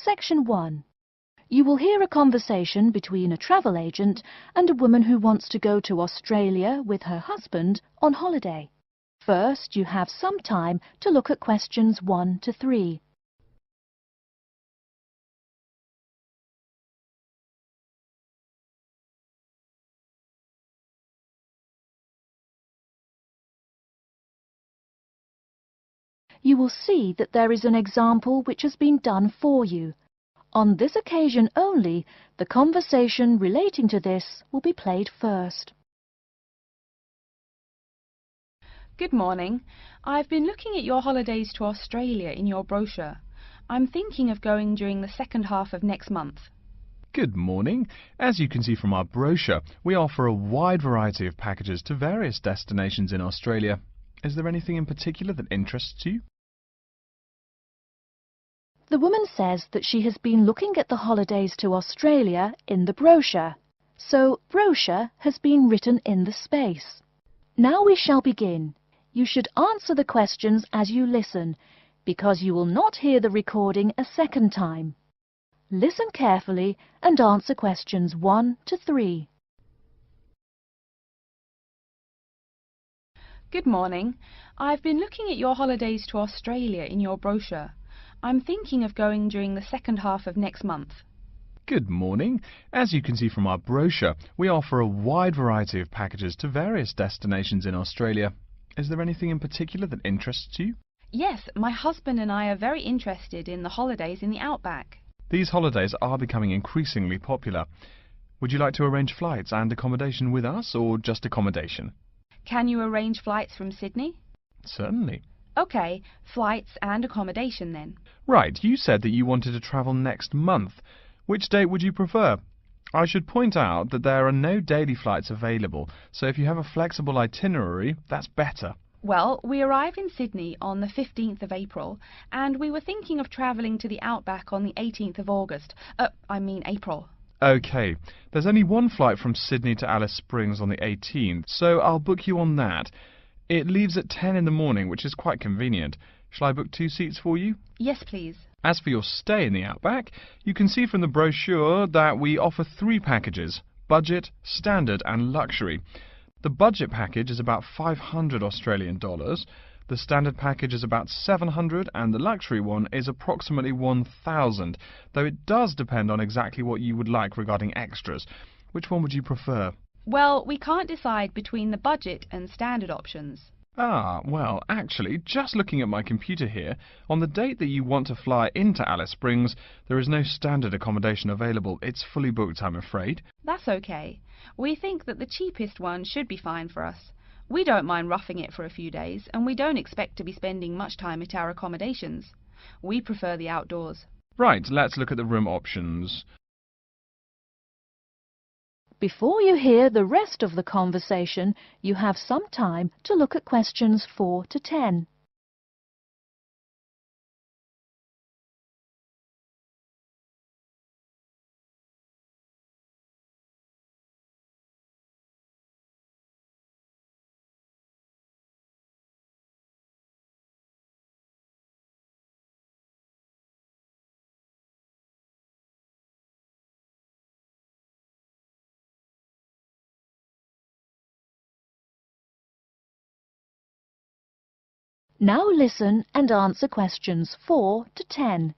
Section 1. You will hear a conversation between a travel agent and a woman who wants to go to Australia with her husband on holiday. First, you have some time to look at questions 1 to 3. You will see that there is an example which has been done for you. On this occasion only, the conversation relating to this will be played first. Good morning. I've been looking at your holidays to Australia in your brochure. I'm thinking of going during the second half of next month. Good morning. As you can see from our brochure, we offer a wide variety of packages to various destinations in Australia. Is there anything in particular that interests you? The woman says that she has been looking at the holidays to Australia in the brochure, so brochure has been written in the space. Now we shall begin. You should answer the questions as you listen, because you will not hear the recording a second time. Listen carefully and answer questions 1 to 3. Good morning. I've been looking at your holidays to Australia in your brochure. I'm thinking of going during the second half of next month. Good morning. As you can see from our brochure, we offer a wide variety of packages to various destinations in Australia. Is there anything in particular that interests you? Yes, my husband and I are very interested in the holidays in the outback. These holidays are becoming increasingly popular. Would you like to arrange flights and accommodation with us, or just accommodation? Can you arrange flights from Sydney? Certainly. OK, flights and accommodation then. Right, you said that you wanted to travel next month. Which date would you prefer? I should point out that there are no daily flights available, so if you have a flexible itinerary, that's better. Well, we arrive in Sydney on the 15th of April, and we were thinking of travelling to the outback on the 18th of August. April. OK, there's only one flight from Sydney to Alice Springs on the 18th, so I'll book you on that. It leaves at 10 in the morning, which is quite convenient. Shall I book 2 seats for you? Yes, please. As for your stay in the outback, you can see from the brochure that we offer 3 packages: budget, standard and luxury. The budget package is about $500 Australian dollars, the standard package is about $700, and the luxury one is approximately $1,000, though it does depend on exactly what you would like regarding extras. Which one would you prefer? Well, we can't decide between the budget and standard options. Well, actually, just looking at my computer here, on the date that you want to fly into Alice Springs, there is no standard accommodation available. It's fully booked, I'm afraid. That's okay. We think that the cheapest one should be fine for us. We don't mind roughing it for a few days, and we don't expect to be spending much time at our accommodations. We prefer the outdoors. Right, let's look at the room options. Before you hear the rest of the conversation, you have some time to look at questions 4 to 10. Now listen and answer questions 4 to 10.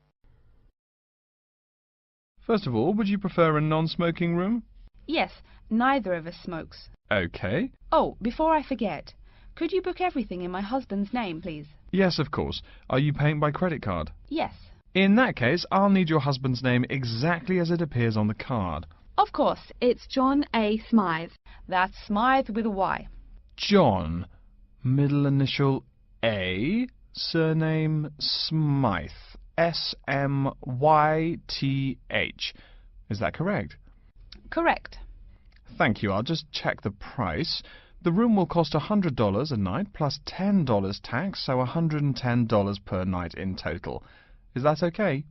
First of all, would you prefer a non-smoking room? Yes, neither of us smokes. OK. Oh, before I forget, could you book everything in my husband's name, please? Yes, of course. Are you paying by credit card? Yes. In that case, I'll need your husband's name exactly as it appears on the card. Of course, it's John A. Smythe. That's Smythe with a Y. John, middle initial A, surname Smythe, S-M-Y-T-H. Is that correct? Correct. Thank you. I'll just check the price. The room will cost $100 a night plus $10 tax, so $110 per night in total. Is that okay?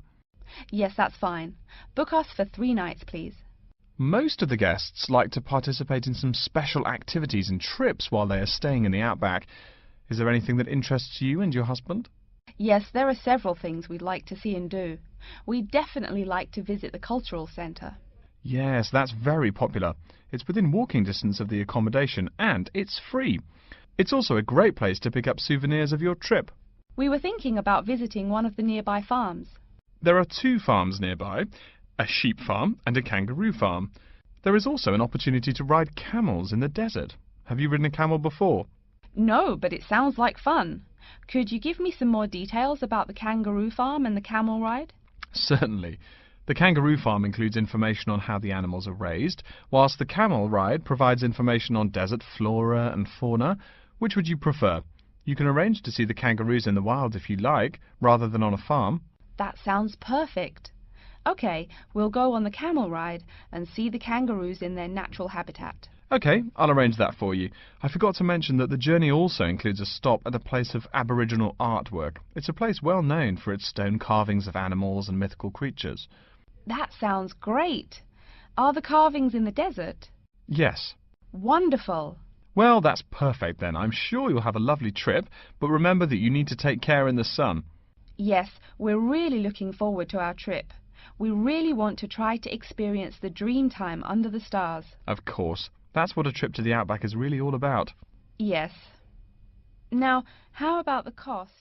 Yes, that's fine. Book us for 3 nights, please. Most of the guests like to participate in some special activities and trips while they are staying in the outback. Is there anything that interests you and your husband? Yes, there are several things we'd like to see and do. We'd definitely like to visit the cultural centre. Yes, that's very popular. It's within walking distance of the accommodation and it's free. It's also a great place to pick up souvenirs of your trip. We were thinking about visiting one of the nearby farms. There are 2 farms nearby, a sheep farm and a kangaroo farm. There is also an opportunity to ride camels in the desert. Have you ridden a camel before? No, but it sounds like fun. Could you give me some more details about the kangaroo farm and the camel ride? Certainly. The kangaroo farm includes information on how the animals are raised, whilst the camel ride provides information on desert flora and fauna. Which would you prefer? You can arrange to see the kangaroos in the wild if you like, rather than on a farm. That sounds perfect. Okay, we'll go on the camel ride and see the kangaroos in their natural habitat. OK, I'll arrange that for you. I forgot to mention that the journey also includes a stop at a place of Aboriginal artwork. It's a place well known for its stone carvings of animals and mythical creatures. That sounds great. Are the carvings in the desert? Yes. Wonderful. Well, that's perfect then. I'm sure you'll have a lovely trip, but remember that you need to take care in the sun. Yes, we're really looking forward to our trip. We really want to try to experience the dream time under the stars. Of course. That's what a trip to the outback is really all about. Yes. Now, how about the cost?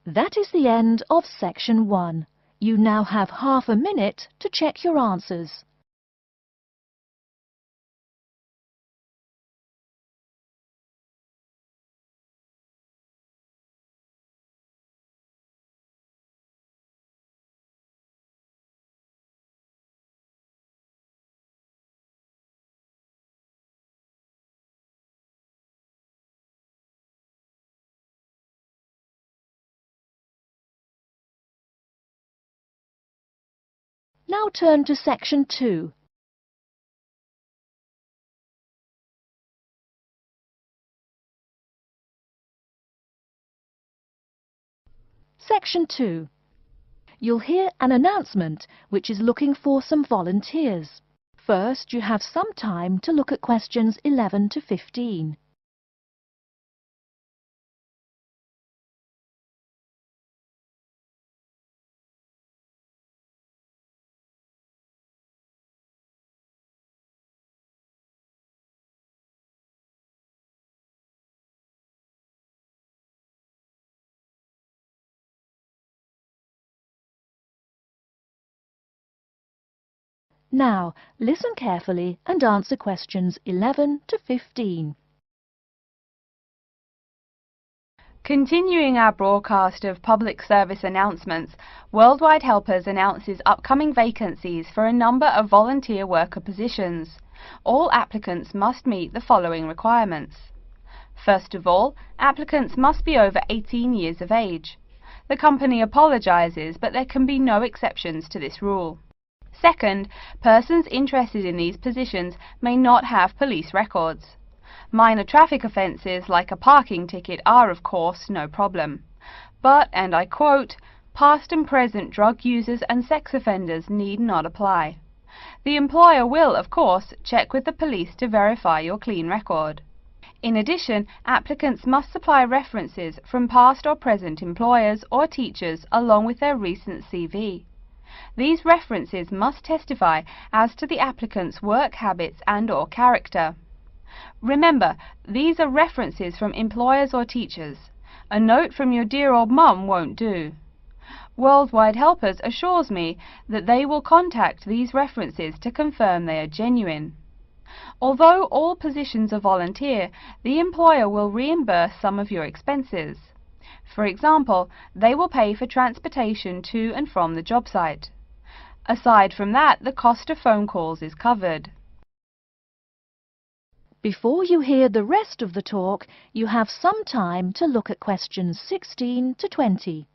That is the end of section 1. You now have half a minute to check your answers. Now turn to section 2. Section 2. You'll hear an announcement which is looking for some volunteers. First, you have some time to look at questions 11 to 15. Now, listen carefully and answer questions 11 to 15. Continuing our broadcast of public service announcements, Worldwide Helpers announces upcoming vacancies for a number of volunteer worker positions. All applicants must meet the following requirements. First of all, applicants must be over 18 years of age. The company apologises, but there can be no exceptions to this rule. Second, persons interested in these positions may not have police records. Minor traffic offences like a parking ticket are, of course, no problem. But, and I quote, past and present drug users and sex offenders need not apply. The employer will, of course, check with the police to verify your clean record. In addition, applicants must supply references from past or present employers or teachers along with their recent CV. These references must testify as to the applicant's work habits and/or character. Remember, these are references from employers or teachers. A note from your dear old mum won't do. Worldwide Helpers assures me that they will contact these references to confirm they are genuine. Although all positions are volunteer, the employer will reimburse some of your expenses. For example, they will pay for transportation to and from the job site. Aside from that, the cost of phone calls is covered. Before you hear the rest of the talk, you have some time to look at questions 16 to 20.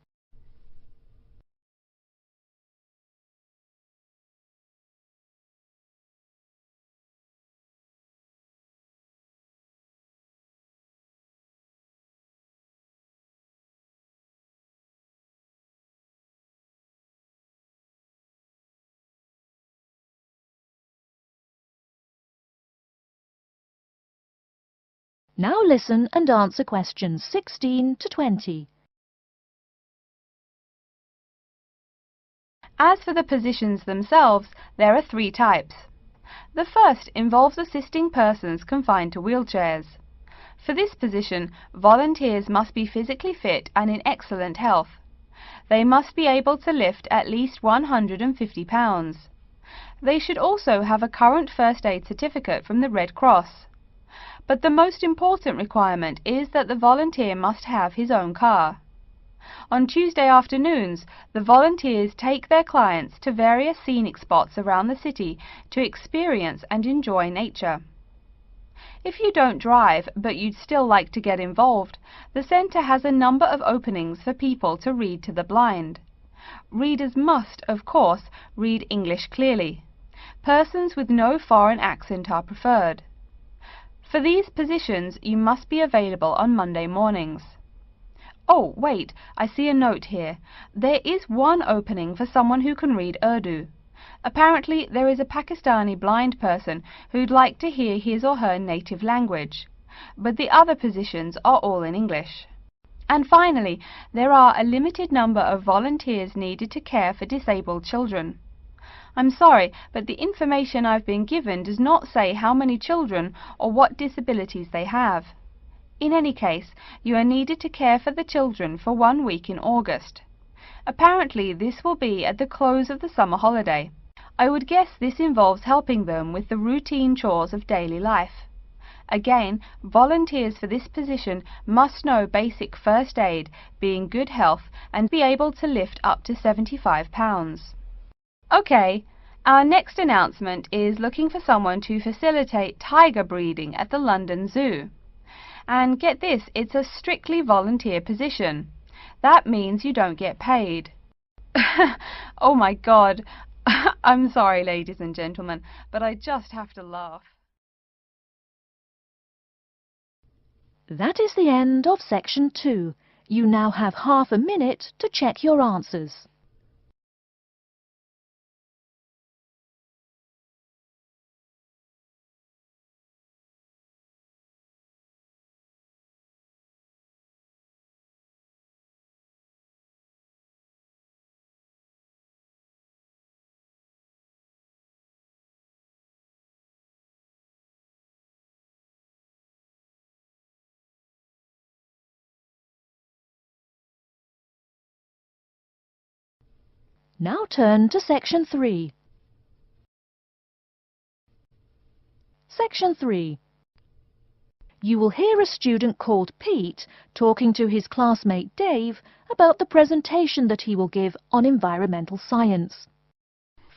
Now listen and answer questions 16 to 20. As for the positions themselves, there are 3 types. The first involves assisting persons confined to wheelchairs. For this position, volunteers must be physically fit and in excellent health. They must be able to lift at least 150 pounds. They should also have a current first aid certificate from the Red Cross. But the most important requirement is that the volunteer must have his own car. On Tuesday afternoons, the volunteers take their clients to various scenic spots around the city to experience and enjoy nature. If you don't drive, but you'd still like to get involved, the centre has a number of openings for people to read to the blind. Readers must, of course, read English clearly. Persons with no foreign accent are preferred. For these positions, you must be available on Monday mornings. Oh, wait, I see a note here. There is one opening for someone who can read Urdu. Apparently, there is a Pakistani blind person who'd like to hear his or her native language, but the other positions are all in English. And finally, there are a limited number of volunteers needed to care for disabled children. I'm sorry, but the information I've been given does not say how many children or what disabilities they have. In any case, you are needed to care for the children for 1 week in August. Apparently, this will be at the close of the summer holiday. I would guess this involves helping them with the routine chores of daily life. Again, volunteers for this position must know basic first aid, be in good health, and be able to lift up to 75 pounds. Okay, our next announcement is looking for someone to facilitate tiger breeding at the London Zoo. And get this, it's a strictly volunteer position. That means you don't get paid. Oh my God. I'm sorry, ladies and gentlemen, but I just have to laugh. That is the end of section 2. You now have half a minute to check your answers. Now turn to section 3. Section 3. You will hear a student called Pete talking to his classmate Dave about the presentation that he will give on environmental science.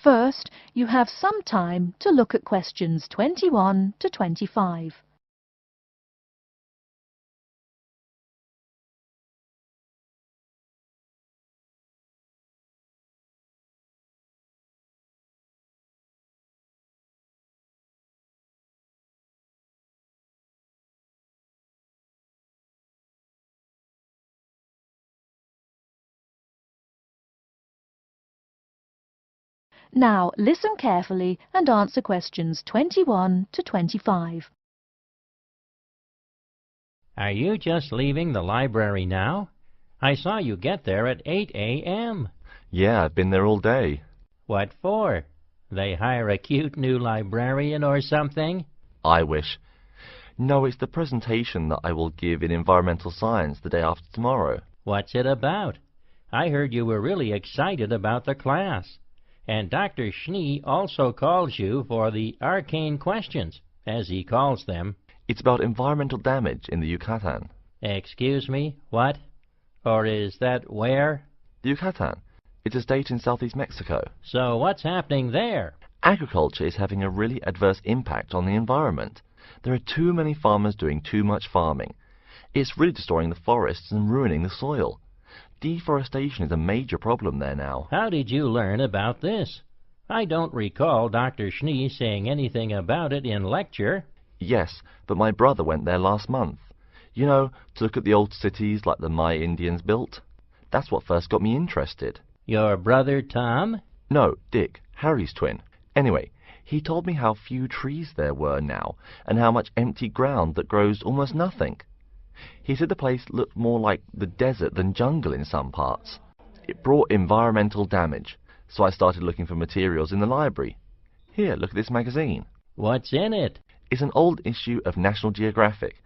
First, you have some time to look at questions 21 to 25. Now listen carefully and answer questions 21 to 25. Are you just leaving the library now? I saw you get there at 8 a.m. Yeah, I've been there all day. What for? They hire a cute new librarian or something? I wish. No, it's the presentation that I will give in environmental science the day after tomorrow. What's it about? I heard you were really excited about the class. And Dr. Schnee also calls you for the arcane questions, as he calls them. It's about environmental damage in the Yucatan. Excuse me, what? Or is that where? The Yucatan. It's a state in southeast Mexico. So what's happening there? Agriculture is having a really adverse impact on the environment. There are too many farmers doing too much farming. It's really destroying the forests and ruining the soil. Deforestation is a major problem there now. How did you learn about this? I don't recall Dr. Schnee saying anything about it in lecture. Yes, but my brother went there last month. You know, to look at the old cities like the Maya Indians built. That's what first got me interested. Your brother Tom? No, Dick, Harry's twin. Anyway, He told me how few trees there were now, and how much empty ground that grows almost nothing. He said the place looked more like the desert than jungle in some parts. It brought environmental damage, so I started looking for materials in the library. Here, look at this magazine. What's in it? It's an old issue of National Geographic.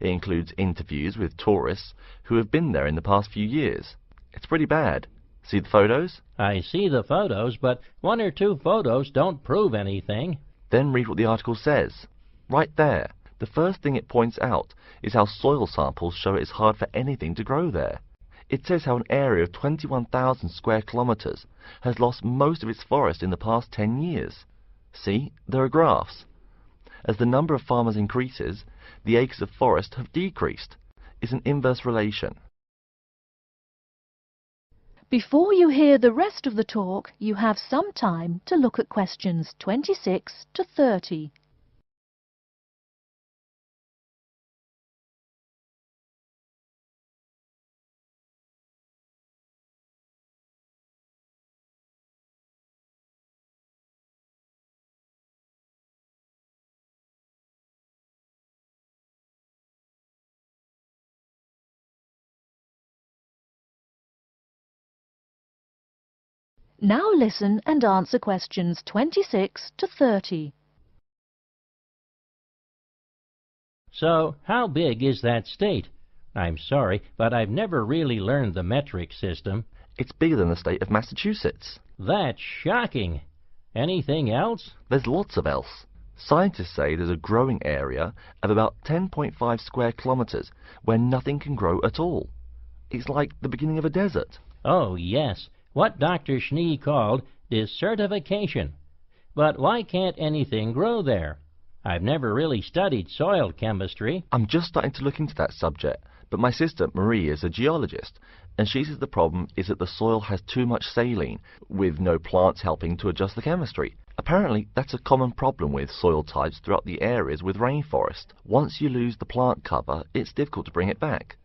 It includes interviews with tourists who have been there in the past few years. It's pretty bad. See the photos? I see the photos, but one or two photos don't prove anything. Then read what the article says. Right there, the first thing it points out is how soil samples show it's hard for anything to grow there. It says how an area of 21,000 square kilometers has lost most of its forest in the past 10 years. See, there are graphs. As the number of farmers increases, the acres of forest have decreased. It's an inverse relation. Before you hear the rest of the talk, you have some time to look at questions 26 to 30. Now listen and answer questions 26 to 30. So, how big is that state? I'm sorry, but I've never really learned the metric system. It's bigger than the state of Massachusetts. That's shocking. Anything else? There's lots of else. Scientists say there's a growing area of about 10.5 square kilometers where nothing can grow at all. It's like the beginning of a desert. Oh, yes. What Dr. Schnee called desertification. But why can't anything grow there? I've never really studied soil chemistry. I'm just starting to look into that subject, but my sister Marie is a geologist, and she says the problem is that the soil has too much saline, with no plants helping to adjust the chemistry. Apparently, that's a common problem with soil types throughout the areas with rainforest. Once you lose the plant cover, it's difficult to bring it back.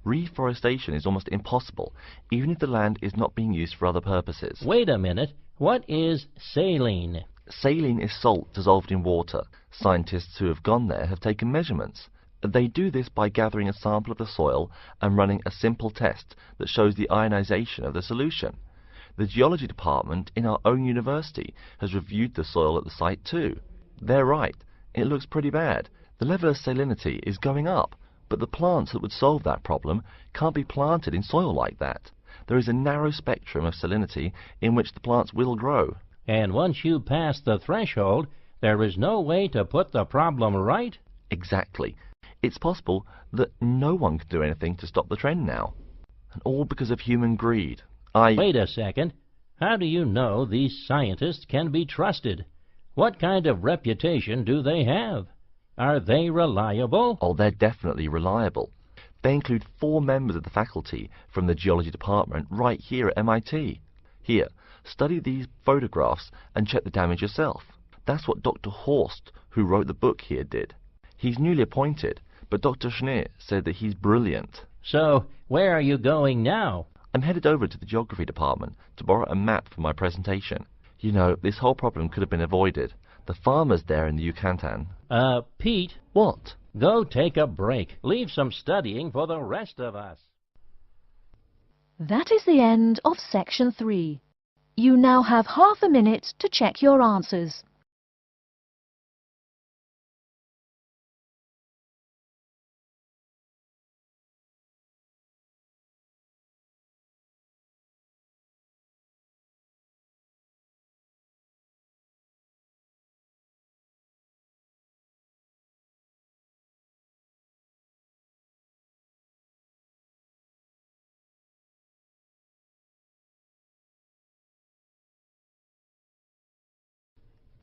Reforestation is almost impossible, even if the land is not being used for other purposes. Wait a minute. What is saline? Saline is salt dissolved in water. Scientists who have gone there have taken measurements. They do this by gathering a sample of the soil and running a simple test that shows the ionization of the solution. The geology department in our own university has reviewed the soil at the site too. They're right. It looks pretty bad. The level of salinity is going up. But the plants that would solve that problem can't be planted in soil like that. There is a narrow spectrum of salinity in which the plants will grow. And once you pass the threshold, there is no way to put the problem right? Exactly. It's possible that no one can do anything to stop the trend now. And all because of human greed. Wait a second. How do you know these scientists can be trusted? What kind of reputation do they have? Are they reliable? Oh, they're definitely reliable. They include 4 members of the faculty from the geology department right here at MIT. Here, study these photographs and check the damage yourself. That's what Dr. Horst, who wrote the book here, did. He's newly appointed, but Dr. Schnee said that he's brilliant. So, where are you going now? I'm headed over to the geography department to borrow a map for my presentation. You know, this whole problem could have been avoided. The farmers there in the Yucatan. Pete. What? Go take a break. Leave some studying for the rest of us. That is the end of section 3. You now have half a minute to check your answers.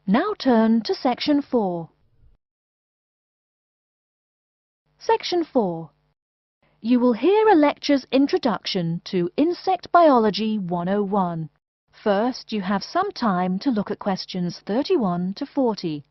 Now turn to section 4. Section 4. You will hear a lecture's introduction to Insect Biology 101. First, you have some time to look at questions 31 to 40.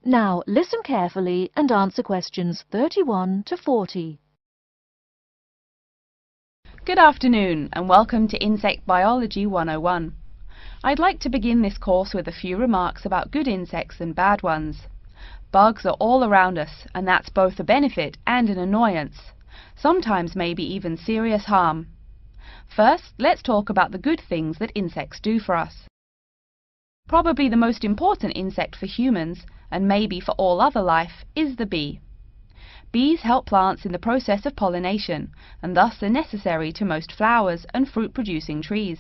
Now listen carefully and answer questions 31 to 40. Good afternoon and welcome to Insect Biology 101. I'd like to begin this course with a few remarks about good insects and bad ones. Bugs are all around us, and that's both a benefit and an annoyance, sometimes maybe even serious harm. First, let's talk about the good things that insects do for us. Probably the most important insect for humans, and maybe for all other life, is the bee. Bees help plants in the process of pollination, and thus are necessary to most flowers and fruit-producing trees.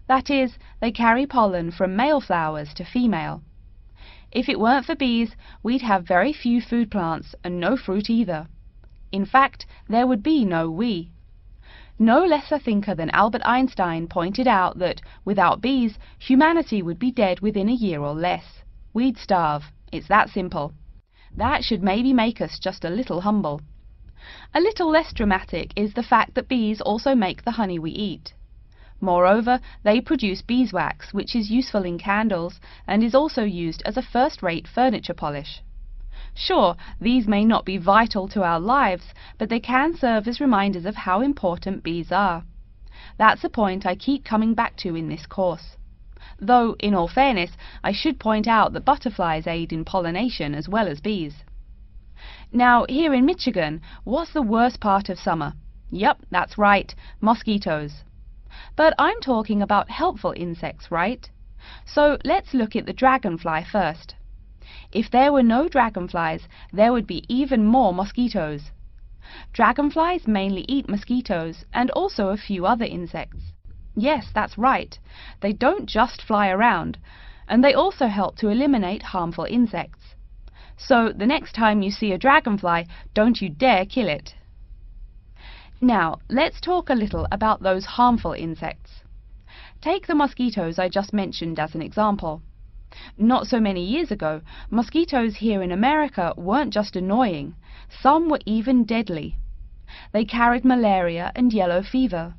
That is, they carry pollen from male flowers to female. If it weren't for bees, we'd have very few food plants and no fruit either. In fact, there would be no we. No less a thinker than Albert Einstein pointed out that, without bees, humanity would be dead within a year or less. We'd starve. It's that simple. That should maybe make us just a little humble. A little less dramatic is the fact that bees also make the honey we eat. Moreover, they produce beeswax, which is useful in candles and is also used as a first-rate furniture polish. Sure, these may not be vital to our lives, but they can serve as reminders of how important bees are. That's a point I keep coming back to in this course. Though, in all fairness, I should point out that butterflies aid in pollination as well as bees. Now, here in Michigan, what's the worst part of summer? Yep, that's right, mosquitoes. But I'm talking about helpful insects, right? So let's look at the dragonfly first. If there were no dragonflies, there would be even more mosquitoes. Dragonflies mainly eat mosquitoes and also a few other insects. Yes, that's right. They don't just fly around, and they also help to eliminate harmful insects. So the next time you see a dragonfly, don't you dare kill it. Now, let's talk a little about those harmful insects. Take the mosquitoes I just mentioned as an example. Not so many years ago, mosquitoes here in America weren't just annoying, some were even deadly. They carried malaria and yellow fever.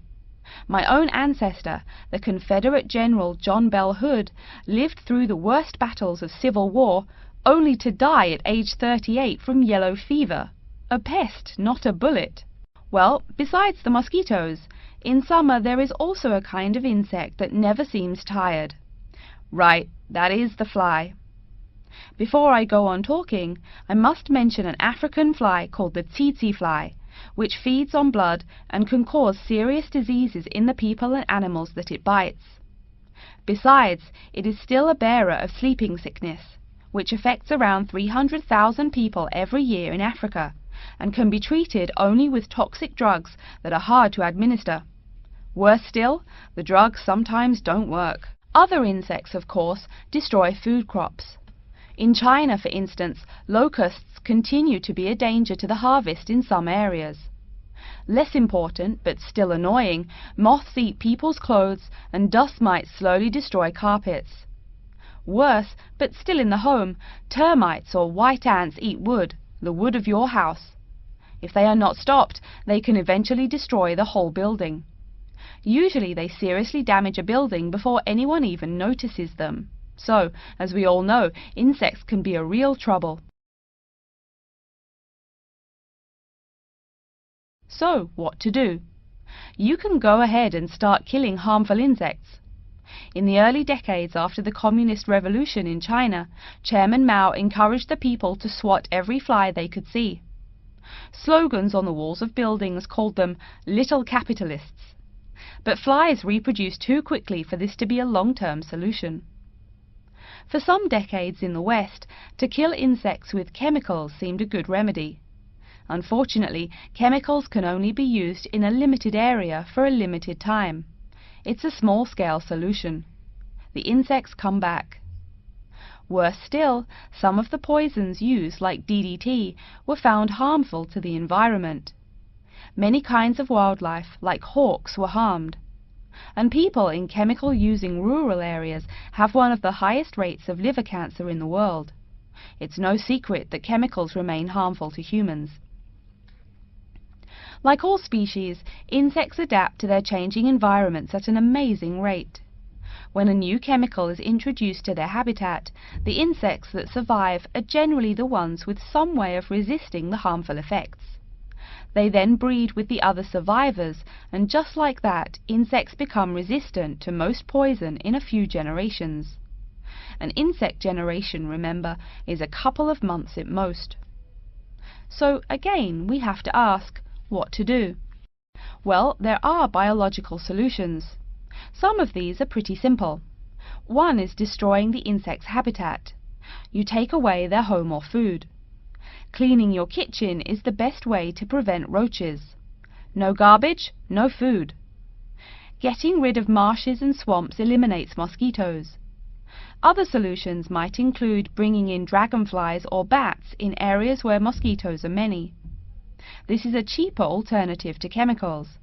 My own ancestor, the Confederate General John Bell Hood, lived through the worst battles of Civil War, only to die at age 38 from yellow fever. A pest, not a bullet. Well, besides the mosquitoes, in summer there is also a kind of insect that never seems tired. Right, that is the fly. Before I go on talking, I must mention an African fly called the tsetse fly, which feeds on blood and can cause serious diseases in the people and animals that it bites. Besides, it is still a bearer of sleeping sickness, which affects around 300,000 people every year in Africa, and can be treated only with toxic drugs that are hard to administer. Worse still, the drugs sometimes don't work. Other insects, of course, destroy food crops. In China, for instance, locusts continue to be a danger to the harvest in some areas. Less important, but still annoying, moths eat people's clothes and dust mites slowly destroy carpets. Worse, but still in the home, termites or white ants eat wood, the wood of your house. If they are not stopped, they can eventually destroy the whole building. Usually they seriously damage a building before anyone even notices them. So, as we all know, insects can be a real trouble. So, what to do? You can go ahead and start killing harmful insects. In the early decades after the Communist Revolution in China, Chairman Mao encouraged the people to swat every fly they could see. Slogans on the walls of buildings called them "little capitalists." But flies reproduce too quickly for this to be a long-term solution. For some decades in the West, to kill insects with chemicals seemed a good remedy. Unfortunately, chemicals can only be used in a limited area for a limited time. It's a small-scale solution. The insects come back. Worse still, some of the poisons used, like DDT, were found harmful to the environment. Many kinds of wildlife, like hawks, were harmed. And people in chemical-using rural areas have one of the highest rates of liver cancer in the world. It's no secret that chemicals remain harmful to humans. Like all species, insects adapt to their changing environments at an amazing rate. When a new chemical is introduced to their habitat, the insects that survive are generally the ones with some way of resisting the harmful effects. They then breed with the other survivors, and just like that, insects become resistant to most poison in a few generations. An insect generation, remember, is a couple of months at most. So again, we have to ask, what to do? Well, there are biological solutions. Some of these are pretty simple. One is destroying the insect's habitat. You take away their home or food. Cleaning your kitchen is the best way to prevent roaches. No garbage, no food. Getting rid of marshes and swamps eliminates mosquitoes. Other solutions might include bringing in dragonflies or bats in areas where mosquitoes are many. This is a cheaper alternative to chemicals.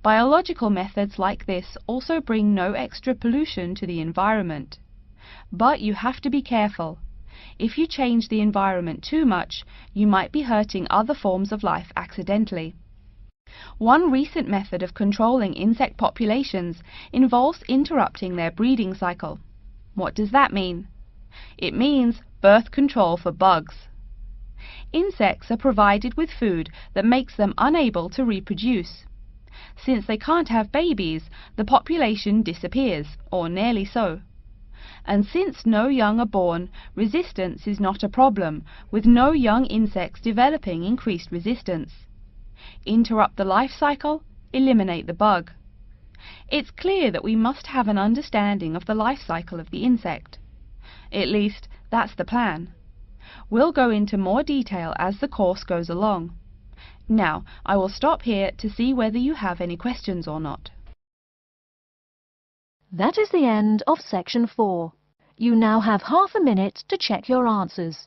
Biological methods like this also bring no extra pollution to the environment. But you have to be careful. If you change the environment too much, you might be hurting other forms of life accidentally. One recent method of controlling insect populations involves interrupting their breeding cycle. What does that mean? It means birth control for bugs. Insects are provided with food that makes them unable to reproduce. Since they can't have babies, the population disappears, or nearly so. And since no young are born, resistance is not a problem, with no young insects developing increased resistance. Interrupt the life cycle, eliminate the bug. It's clear that we must have an understanding of the life cycle of the insect. At least, that's the plan. We'll go into more detail as the course goes along. Now, I will stop here to see whether you have any questions or not. That is the end of section 4. You now have half a minute to check your answers.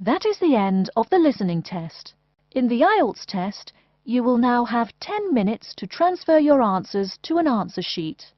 That is the end of the listening test. In the Ielts test, you will now have 10 minutes to transfer your answers to an answer sheet.